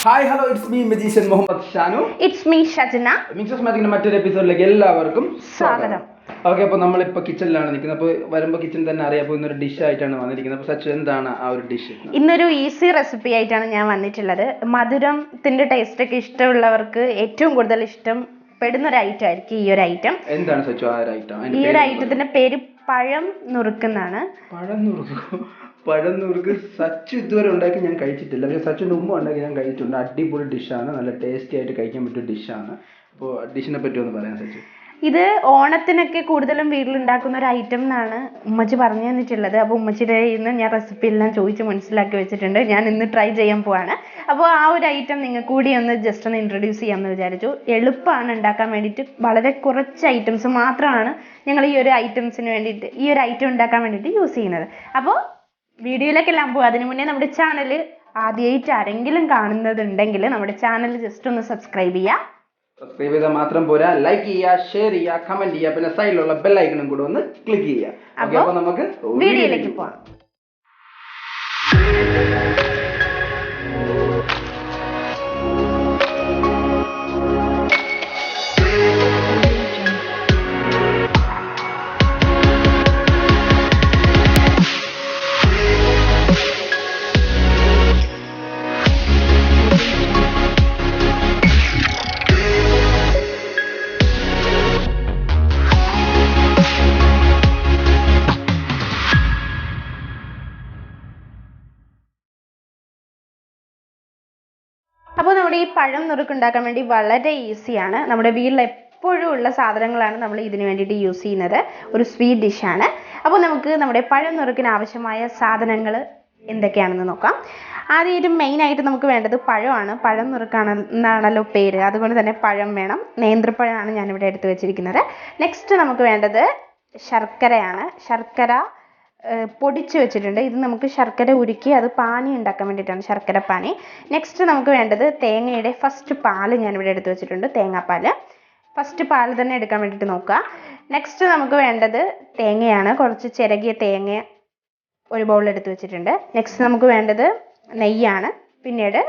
Hi hello it's me magician Muhammad Shanu. It's me Shajana. Mixes മാജിക്കിന്റെ മറ്റൊരു എപ്പിസോഡിലേക്ക് എല്ലാവർക്കും സ്വാഗതം. ഓക്കെ, അപ്പോൾ നമ്മളിപ്പോൾ കിച്ചണിലാണ് നിൽക്കുന്നത്. അപ്പോൾ വരുമ്പോൾ കിച്ചൺ തന്നെ അറിയാം. അപ്പോൾ ഇന്നൊരു ഡിഷ് ആയിട്ടാണ് വന്നിരിക്കുന്നത്. അപ്പോൾ സച്ചു, എന്താണ് ആ ഒരു ഡിഷ്? ഇന്നൊരു ഈസി റെസിപ്പി ആയിട്ടാണ് ഞാൻ വന്നിട്ടുള്ളത്. മധുരത്തിന്റെ ടേസ്റ്റ് ഒക്കെ ഇഷ്ടമുള്ളവർക്ക് ഏറ്റവും കൂടുതൽ ഇഷ്ടം പെടുന്ന ഒരു ഐറ്റം ആയിരിക്കും ഈ ഒരു ഐറ്റം. എന്താണ് സച്ചു ആ ഒരു ഐറ്റം? ഈ ഒരു ഐറ്റത്തിന്റെ പേര് പഴം നുറുക്കുന്നാണ്. പഴം നുറുക്ക് സച്ചു ഇതുവരെ ഉണ്ടാക്കി ഞാൻ കഴിച്ചിട്ടില്ല. പക്ഷേ സച്ചുവിൻ്റെ ഉമ്മ ഉണ്ടാക്കി ഞാൻ കഴിച്ചിട്ടുണ്ട്. അടിപൊളി ഡിഷാണ്, നല്ല ടേസ്റ്റി ആയിട്ട് കഴിക്കാൻ പറ്റിയ ഡിഷാണ്. അപ്പോൾ ഡിഷിനെ പറ്റി ഒന്ന് പറയാം സച്ചു. ഇത് ഓണത്തിനൊക്കെ കൂടുതലും വീട്ടിലുണ്ടാക്കുന്ന ഒരു ഐറ്റം എന്നാണ് ഉമ്മച്ചി പറഞ്ഞു തന്നിട്ടുള്ളത്. അപ്പോൾ ഉമ്മച്ചിയുടെ ഇന്ന് ഞാൻ റെസിപ്പി എല്ലാം ചോദിച്ച് മനസ്സിലാക്കി വെച്ചിട്ടുണ്ട്. ഞാൻ ഇന്ന് ട്രൈ ചെയ്യാൻ പോവാണ്. അപ്പോൾ ആ ഒരു ഐറ്റം നിങ്ങൾക്ക് കൂടി ഒന്ന് ജസ്റ്റ് ഒന്ന് ഇൻട്രൊഡ്യൂസ് ചെയ്യാമെന്ന് വിചാരിച്ചു. എളുപ്പമാണ് ഉണ്ടാക്കാൻ വേണ്ടിയിട്ട്. വളരെ കുറച്ച് ഐറ്റംസ് മാത്രമാണ് ഞങ്ങൾ ഈ ഒരു ഐറ്റം ഉണ്ടാക്കാൻ വേണ്ടിയിട്ട് യൂസ് ചെയ്യുന്നത്. അപ്പോൾ വീഡിയോയിലേക്കെല്ലാം പോകും. അതിനു മുന്നേ നമ്മുടെ ചാനൽ ആദ്യമായിട്ട് ആരെങ്കിലും കാണുന്നതുണ്ടെങ്കിൽ നമ്മുടെ ചാനൽ ജസ്റ്റ് ഒന്ന് സബ്സ്ക്രൈബ് ചെയ്യുക. സബ്സ്ക്രൈബ് ചെയ്താൽ മാത്രം പോരാ, ലൈക്ക് ചെയ്യുക, ഷെയർ ചെയ്യുക, കമന്റ് ചെയ്യുക, പിന്നെ സൈഡിലുള്ള ബെല്ലൈക്കണും കൂടെ ഒന്ന് ക്ലിക്ക് ചെയ്യുക. അപ്പോൾ നമുക്ക് വീഡിയോയിലേക്ക് പോവാം. അപ്പോൾ നമ്മുടെ ഈ പഴം നുറുക്കുണ്ടാക്കാൻ വേണ്ടി വളരെ ഈസിയാണ്. നമ്മുടെ വീട്ടിൽ എപ്പോഴും ഉള്ള സാധനങ്ങളാണ് നമ്മൾ ഇതിന് വേണ്ടിയിട്ട് യൂസ് ചെയ്യുന്നത്. ഒരു സ്വീറ്റ് ഡിഷാണ്. അപ്പോൾ നമുക്ക് നമ്മുടെ പഴം നുറുക്കിന് ആവശ്യമായ സാധനങ്ങൾ എന്തൊക്കെയാണെന്ന് നോക്കാം. ആദ്യമായിട്ട് മെയിനായിട്ട് നമുക്ക് വേണ്ടത് പഴമാണ്. പഴം നുറുക്കാണെന്നാണല്ലോ പേര്, അതുകൊണ്ട് തന്നെ പഴം വേണം. നേന്ത്രപ്പഴമാണ് ഞാനിവിടെ എടുത്ത് വെച്ചിരിക്കുന്നത്. നെക്സ്റ്റ് നമുക്ക് വേണ്ടത് ശർക്കരയാണ്. ശർക്കര പൊടിച്ച് വെച്ചിട്ടുണ്ട്. ഇത് നമുക്ക് ശർക്കര ഉരുക്കി അത് പാനി ഉണ്ടാക്കാൻ വേണ്ടിയിട്ടാണ്, ശർക്കര പാനി. നെക്സ്റ്റ് നമുക്ക് വേണ്ടത് തേങ്ങയുടെ ഫസ്റ്റ് പാല് ഞാനിവിടെ എടുത്ത് വെച്ചിട്ടുണ്ട്, തേങ്ങാപ്പാൽ. ഫസ്റ്റ് പാൽ തന്നെ എടുക്കാൻ വേണ്ടിയിട്ട് നോക്കുക. നെക്സ്റ്റ് നമുക്ക് വേണ്ടത് തേങ്ങയാണ്. കുറച്ച് ചിരകിയ തേങ്ങ ഒരു ബൗൾ എടുത്ത് വെച്ചിട്ടുണ്ട്. നെക്സ്റ്റ് നമുക്ക് വേണ്ടത് നെയ്യാണ്, പിന്നീട്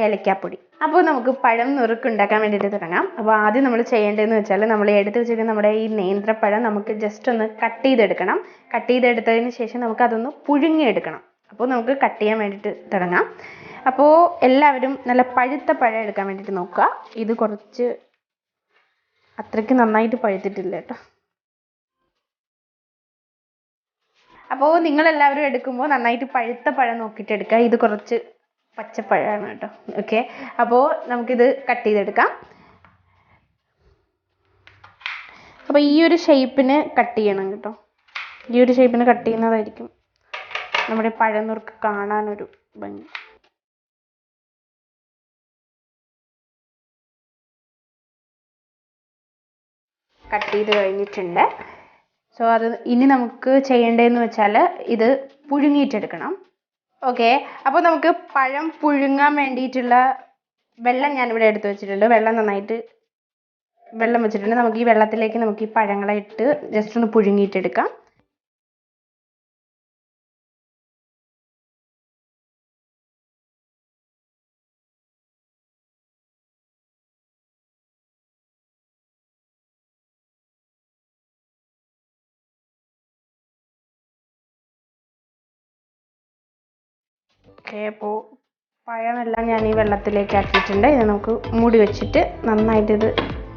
ഏലക്കാപ്പൊടി. അപ്പോൾ നമുക്ക് പഴം നുറുക്ക് ഉണ്ടാക്കാൻ വേണ്ടിയിട്ട് തുടങ്ങാം. അപ്പോൾ ആദ്യം നമ്മൾ ചെയ്യേണ്ടതെന്ന് വെച്ചാൽ നമ്മൾ എടുത്ത് വെച്ചിരിക്കുന്ന നമ്മുടെ ഈ നേന്ത്രപ്പഴം നമുക്ക് ജസ്റ്റ് ഒന്ന് കട്ട് ചെയ്തെടുക്കണം. കട്ട് ചെയ്തെടുത്തതിന് ശേഷം നമുക്ക് അതൊന്ന് പുഴുങ്ങിയെടുക്കണം. അപ്പോൾ നമുക്ക് കട്ട് ചെയ്യാൻ വേണ്ടിയിട്ട് തുടങ്ങാം. അപ്പോൾ എല്ലാവരും നല്ല പഴുത്ത പഴം എടുക്കാൻ വേണ്ടിയിട്ട് നോക്കുക. ഇത് കുറച്ച് അത്രയ്ക്ക് നന്നായിട്ട് പഴുത്തിട്ടില്ല കേട്ടോ. അപ്പോൾ നിങ്ങളെല്ലാവരും എടുക്കുമ്പോൾ നന്നായിട്ട് പഴുത്ത പഴം നോക്കിയിട്ട് എടുക്കുക. ഇത് കുറച്ച് പച്ചപ്പഴമാണ് കേട്ടോ. ഓക്കെ, അപ്പോൾ നമുക്കിത് കട്ട് ചെയ്തെടുക്കാം. അപ്പോൾ ഈ ഒരു ഷേപ്പിന് കട്ട് ചെയ്യണം കേട്ടോ. ഈ ഒരു ഷേപ്പിന് കട്ട് ചെയ്യുന്നതായിരിക്കും നമ്മുടെ പഴം നുറുക്ക് കാണാനൊരു ഭംഗി. കട്ട് ചെയ്ത് കഴിഞ്ഞിട്ടുണ്ട്. സോ അത് ഇനി നമുക്ക് ചെയ്യേണ്ടതെന്ന് വെച്ചാൽ ഇത് പുഴുങ്ങിയിട്ടെടുക്കണം. ഓക്കെ, അപ്പോൾ നമുക്ക് പഴം പുഴുങ്ങാൻ വേണ്ടിയിട്ടുള്ള വെള്ളം ഞാനിവിടെ എടുത്ത് വെച്ചിട്ടുണ്ട്. വെള്ളം വെച്ചിട്ടുണ്ട്. നമുക്ക് ഈ വെള്ളത്തിലേക്ക് നമുക്ക് ഈ പഴങ്ങളെ ഇട്ട് ജസ്റ്റ് ഒന്ന് പുഴുങ്ങിയിട്ടെടുക്കാം. ഓക്കെ, അപ്പോൾ പഴമെല്ലാം ഞാൻ ഈ വെള്ളത്തിലേക്ക് ആക്കിയിട്ടുണ്ട്. ഇത് നമുക്ക് മൂടി വെച്ചിട്ട് നന്നായിട്ട് ഇത്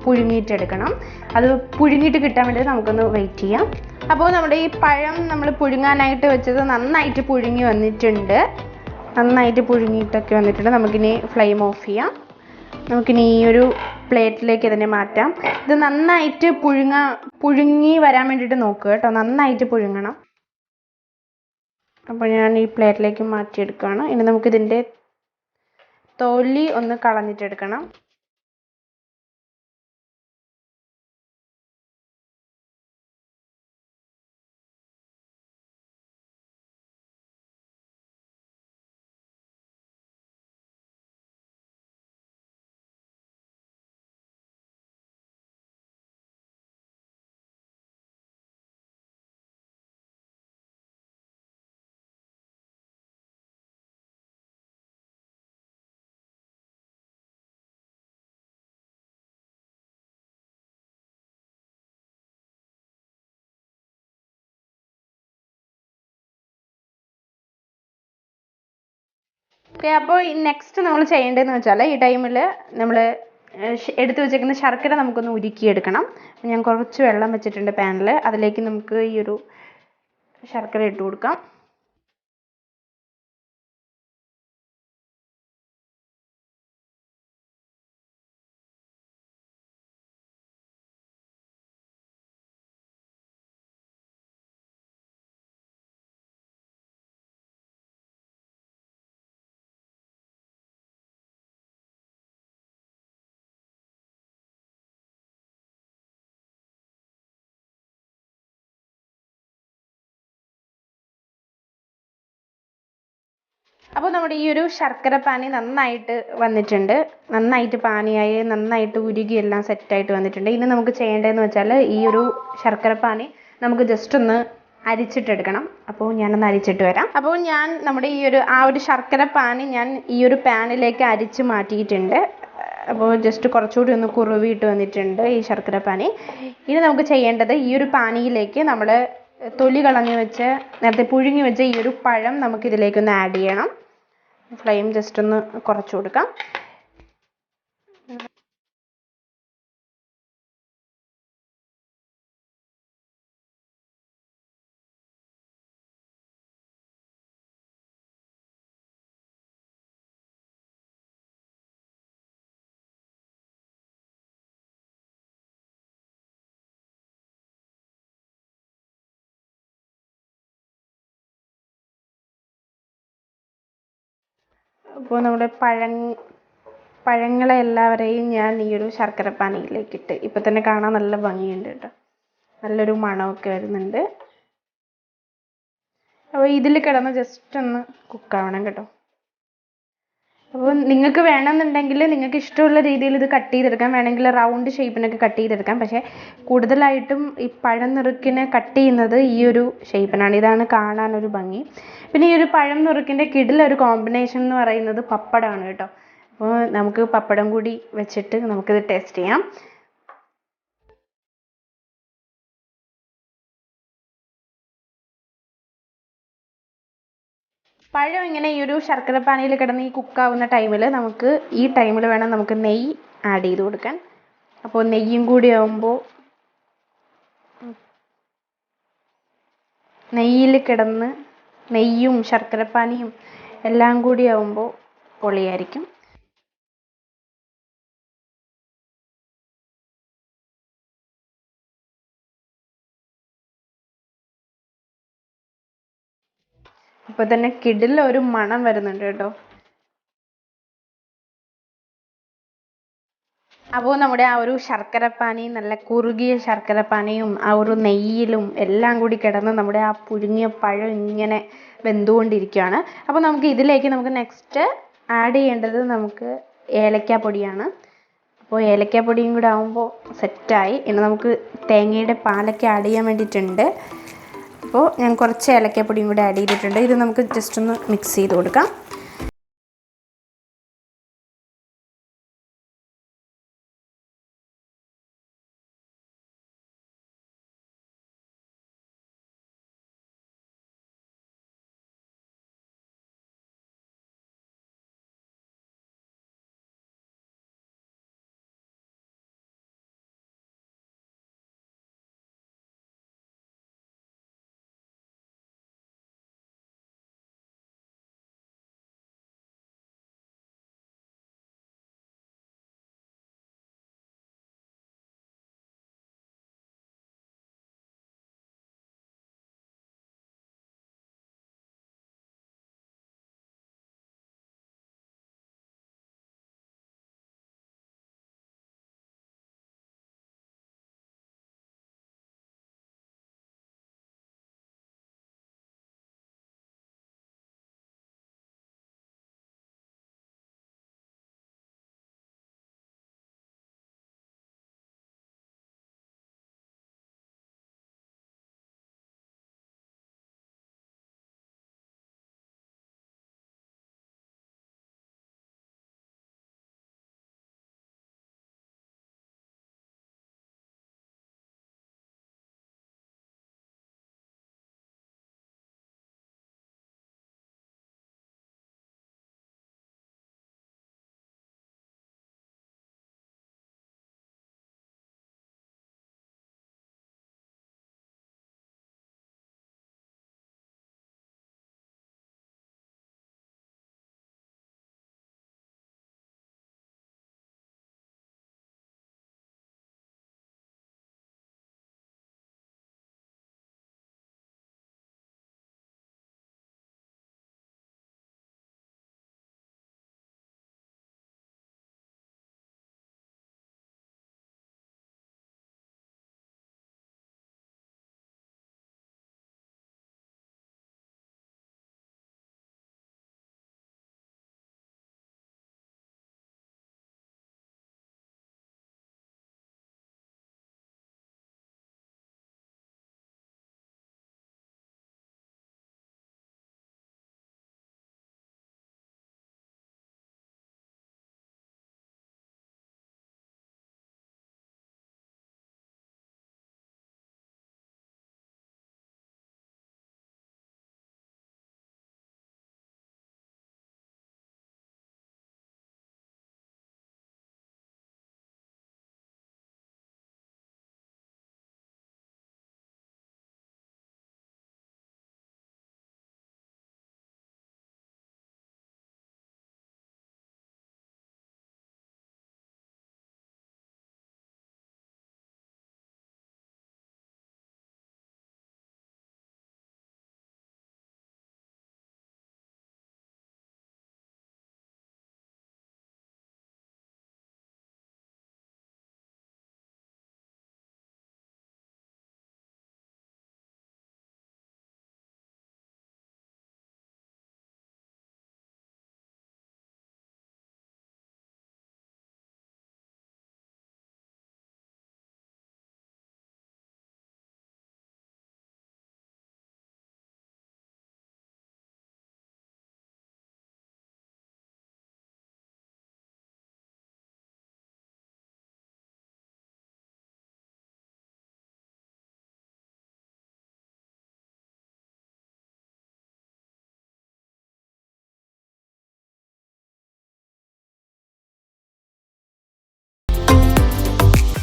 പുഴുങ്ങിയിട്ടെടുക്കണം. അത് പുഴുങ്ങിയിട്ട് കിട്ടാൻ വേണ്ടി നമുക്കൊന്ന് വെയിറ്റ് ചെയ്യാം. അപ്പോൾ നമ്മുടെ ഈ പഴം നമ്മൾ പുഴുങ്ങാനായിട്ട് വെച്ചത് നന്നായിട്ട് പുഴുങ്ങി വന്നിട്ടുണ്ട്. നന്നായിട്ട് പുഴുങ്ങിയിട്ടൊക്കെ വന്നിട്ടുണ്ട്. നമുക്കിനി ഫ്ലെയിം ഓഫ് ചെയ്യാം. നമുക്കിനി ഈ ഒരു പ്ലേറ്റിലേക്ക് ഇതിനെ മാറ്റാം. ഇത് നന്നായിട്ട് പുഴുങ്ങി വരാൻ വേണ്ടിയിട്ട് നോക്കുക കേട്ടോ. നന്നായിട്ട് പുഴുങ്ങണം. അപ്പോൾ ഞാൻ ഈ പ്ലേറ്റിലേക്ക് മാറ്റിയെടുക്കുകയാണ്. ഇനി നമുക്കിതിൻ്റെ തൊലി ഒന്ന് കളഞ്ഞിട്ടെടുക്കണം. ഓക്കെ, അപ്പോൾ നെക്സ്റ്റ് നമ്മൾ ചെയ്യേണ്ടതെന്ന് വെച്ചാൽ ഈ ടൈമിൽ നമ്മൾ എടുത്തു വെച്ചേക്കുന്ന ശർക്കര നമുക്കൊന്ന് ഉരുക്കിയെടുക്കണം. ഞാൻ കുറച്ച് വെള്ളം വെച്ചിട്ടുണ്ട് പാനിൽ. അതിലേക്ക് നമുക്ക് ഈ ഒരു ശർക്കര ഇട്ട് കൊടുക്കാം. അപ്പോൾ നമ്മുടെ ഈ ഒരു ശർക്കര പാനി നന്നായിട്ട് വന്നിട്ടുണ്ട്. നന്നായിട്ട് പാനിയായി, നന്നായിട്ട് ഉരുകി എല്ലാം സെറ്റായിട്ട് വന്നിട്ടുണ്ട്. ഇനി നമുക്ക് ചെയ്യേണ്ടതെന്ന് വെച്ചാൽ ഈ ഒരു ശർക്കര പാനി നമുക്ക് ജസ്റ്റ് ഒന്ന് അരിച്ചിട്ടെടുക്കണം. അപ്പോൾ ഞാനൊന്ന് അരിച്ചിട്ട് വരാം. അപ്പോൾ ഞാൻ നമ്മുടെ ഈ ഒരു ശർക്കര പാനി ഞാൻ ഈ ഒരു പാനിലേക്ക് അരിച്ച് മാറ്റിയിട്ടുണ്ട്. അപ്പോൾ ജസ്റ്റ് കുറച്ചുകൂടി ഒന്ന് കുറുവിയിട്ട് വന്നിട്ടുണ്ട് ഈ ശർക്കര പാനി. ഇനി നമുക്ക് ചെയ്യേണ്ടത് ഈ ഒരു പാനിയിലേക്ക് നമ്മൾ തൊലി കളഞ്ഞ് വെച്ച് നേരത്തെ പുഴുങ്ങി വെച്ച ഈ ഒരു പഴം നമുക്കിതിലേക്കൊന്ന് ആഡ് ചെയ്യണം. ഫ്ലെയിം ജസ്റ്റ് ഒന്ന് കുറച്ച് കൊടുക്കാം. അപ്പോൾ നമ്മുടെ പഴങ്ങളെ എല്ലാവരെയും ഞാൻ ഈ ഒരു ശർക്കരപ്പാനിയിലേക്ക് ഇട്ട്. ഇപ്പം തന്നെ കാണാൻ നല്ല ഭംഗിയുണ്ട് കേട്ടോ. നല്ലൊരു മണമൊക്കെ വരുന്നുണ്ട്. അപ്പോൾ ഇതിൽ കിടന്ന് ജസ്റ്റ് ഒന്ന് കുക്കാവണം കേട്ടോ. അപ്പോൾ നിങ്ങൾക്ക് വേണമെന്നുണ്ടെങ്കിൽ നിങ്ങൾക്ക് ഇഷ്ടമുള്ള രീതിയിൽ ഇത് കട്ട് ചെയ്തെടുക്കാം. വേണമെങ്കിൽ റൗണ്ട് ഷേപ്പിനൊക്കെ കട്ട് ചെയ്തെടുക്കാം. പക്ഷേ കൂടുതലായിട്ടും ഈ പഴം നുറുക്കിനെ കട്ട് ചെയ്യുന്നത് ഈ ഒരു ഷേപ്പിനാണ്. ഇതാണ് കാണാനൊരു ഭംഗി. പിന്നെ ഈ ഒരു പഴം നുറുക്കിൻ്റെ കിടിലൊരു കോമ്പിനേഷൻ എന്ന് പറയുന്നത് പപ്പടമാണ് കേട്ടോ. അപ്പോൾ നമുക്ക് പപ്പടം കൂടി വെച്ചിട്ട് നമുക്കിത് ടേസ്റ്റ് ചെയ്യാം. പഴം ഇങ്ങനെ ഈ ഒരു ശർക്കരപ്പാനിയിൽ കിടന്ന് ഈ കുക്കാവുന്ന ടൈമിൽ ഈ ടൈമിൽ വേണം നമുക്ക് നെയ്യ് ആഡ് ചെയ്ത് കൊടുക്കാൻ. അപ്പോൾ നെയ്യും കൂടി ആവുമ്പോൾ നെയ്യിൽ കിടന്ന് നെയ്യും ശർക്കരപ്പാനിയും എല്ലാം കൂടി ആവുമ്പോൾ പൊളിയായിരിക്കും. അപ്പോൾ തന്നെ കിടിലൊരു മണം വരുന്നുണ്ട് കേട്ടോ. അപ്പോൾ നമ്മുടെ ആ ഒരു ശർക്കരപ്പാനി, നല്ല കുറുകിയ ശർക്കരപ്പാനിയും ആ ഒരു നെയ്യിലും എല്ലാം കൂടി കിടന്ന് നമ്മുടെ ആ പുഴുങ്ങിയ പഴം ഇങ്ങനെ വെന്തുകൊണ്ടിരിക്കുകയാണ്. അപ്പോൾ നമുക്ക് നെക്സ്റ്റ് ആഡ് ചെയ്യേണ്ടത് നമുക്ക് ഏലക്കാപ്പൊടിയാണ്. അപ്പോൾ ഏലക്കാപ്പൊടിയും കൂടെ ആകുമ്പോൾ സെറ്റായി. ഇനി നമുക്ക് തേങ്ങയുടെ പാലൊക്കെ ആഡ് ചെയ്യാൻ വേണ്ടിയിട്ടുണ്ട്. അപ്പോൾ ഞാൻ കുറച്ച് ഏലക്കാപ്പൊടിയും കൂടെ ആഡ് ചെയ്തിട്ടുണ്ട്. ഇത് നമുക്ക് ജസ്റ്റ് ഒന്ന് മിക്സ് ചെയ്ത് കൊടുക്കാം.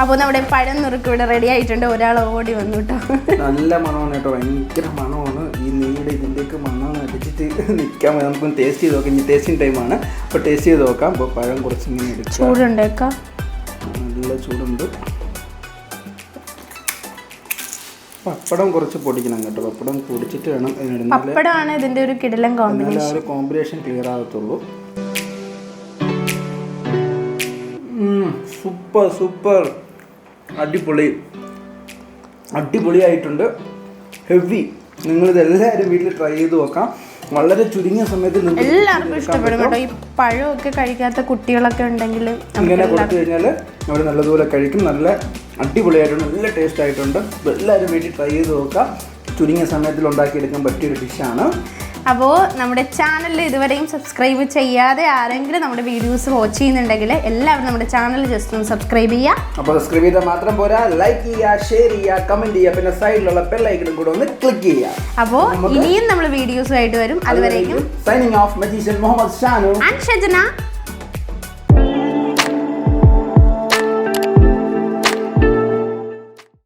അപ്പോൾ നമ്മുടെ പഴം നുറുക്ക് ഇവിടെ റെഡി ആയിട്ടുണ്ട്. ഒരാൾ ഓടി വന്നു കേട്ടോ. നല്ല മണമാണ് കേട്ടോ, ഭയങ്കര മണമാണ്. ഈ നെയ്യുടെ ഇതിൻ്റെയൊക്കെ മണം അടിച്ചിട്ട് നിൽക്കാൻ പറ്റും. നമുക്കൊന്ന് ടേസ്റ്റ് ചെയ്ത് നോക്കാം. ഇനി ടേസ്റ്റിംഗ് ടൈമാണ്. അപ്പോൾ ടേസ്റ്റ് ചെയ്ത് നോക്കാം. അപ്പോൾ പഴം കുറച്ച് ഇങ്ങനെ എടുക്കാം. ചൂടുണ്ടേക്കാം, നല്ല ചൂടുണ്ട്. പപ്പടം കുറച്ച് പൊടിക്കണം കേട്ടോ. പപ്പടം പൊടിച്ചിട്ട് വേണം ഇതിനിടുന്നത്. പപ്പടമാണ് ഇതിൻ്റെ ഒരു കിടിലൻ കോമ്പിനേഷൻ. ആ ഒരു കോമ്പിനേഷൻ ക്ലിയർ ആകത്തുള്ളൂ. സൂപ്പർ സൂപ്പർ, അടിപൊളിയായിട്ടുണ്ട്. ഹെവി. നിങ്ങളിത് എല്ലാവരും വീട്ടിൽ ട്രൈ ചെയ്ത് നോക്കാം. വളരെ ചുരുങ്ങിയ സമയത്ത് എല്ലാവർക്കും ഇഷ്ടപ്പെടും കേട്ടോ. ഈ പഴമൊക്കെ കഴിക്കാത്ത കുട്ടികളൊക്കെ ഉണ്ടെങ്കിൽ ഇങ്ങനെ കൊടുത്തു കഴിഞ്ഞാൽ അവർ നല്ലതുപോലെ കഴിക്കും. നല്ല അടിപൊളിയായിട്ടുണ്ട്, നല്ല ടേസ്റ്റ് ആയിട്ടുണ്ട്. എല്ലാവരും വീട്ടിൽ ട്രൈ ചെയ്ത് നോക്കാം. ചുരുങ്ങിയ സമയത്തിൽ ഉണ്ടാക്കിയെടുക്കാൻ പറ്റിയൊരു ഡിഷാണ്. അപ്പോൾ നമ്മുടെ ചാനൽ ഇതുവരെയും സബ്സ്ക്രൈബ് ചെയ്യാതെ ആരെങ്കിലും നമ്മുടെ വീഡിയോസ് വാച്ച് ചെയ്യുന്നുണ്ടെങ്കിൽ എല്ലാവരും നമ്മുടെ ചാനൽ ജസ്റ്റ് ഒന്ന് സബ്സ്ക്രൈബ് ചെയ്യുക. അപ്പോൾ സബ്സ്ക്രൈബ് ചെയ്താൽ മാത്രം പോരാ, ലൈക്ക് ചെയ്യുക, ഷെയർ ചെയ്യുക, കമൻറ്റ് ചെയ്യുക, പിന്നെ സൈഡിലുള്ള ബെൽ ഐക്കണും കൂടെ ഒന്ന് ക്ലിക്ക് ചെയ്യുക. അപ്പോൾ ഇനിയും നമ്മൾ വീഡിയോസുമായിട്ട് വരും. അതുവരേക്കും signing off, magician Muhammad Shanu and Shajana.